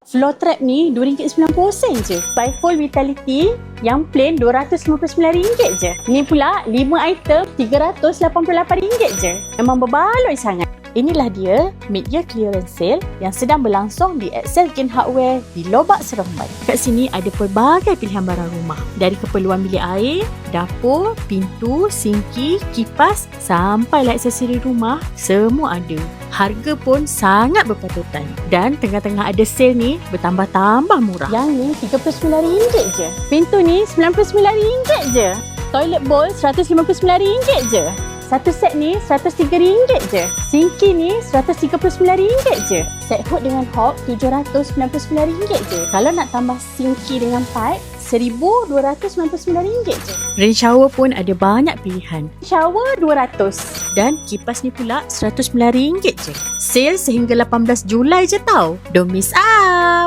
Floor trap ni RM2.90 je. Bifold Vitality yang plain RM259 je. Ni pula 5 item RM388 je. Memang berbaloi sangat. Inilah dia mid-year clearance sale yang sedang berlangsung di Excel Gain Hardware di Lobak Seremban. Kat sini ada pelbagai pilihan barang rumah. Dari keperluan bilik air, dapur, pintu, sinki, kipas sampailah aksesori rumah, semua ada. Harga pun sangat berpatutan. Dan tengah-tengah ada sale ni bertambah-tambah murah. Yang ni RM39 je. Pintu ni RM99 je. Toilet bowl RM159 je. Satu set ni RM103 je. Sinki ni RM139 je. Set hood dengan hob RM799 je. Kalau nak tambah sinki dengan pipe, RM1,299 je. Rain shower pun ada banyak pilihan. Shower RM200. Dan kipas ni pula RM109 je. Sale sehingga 18 Julai je tau. Don't miss out.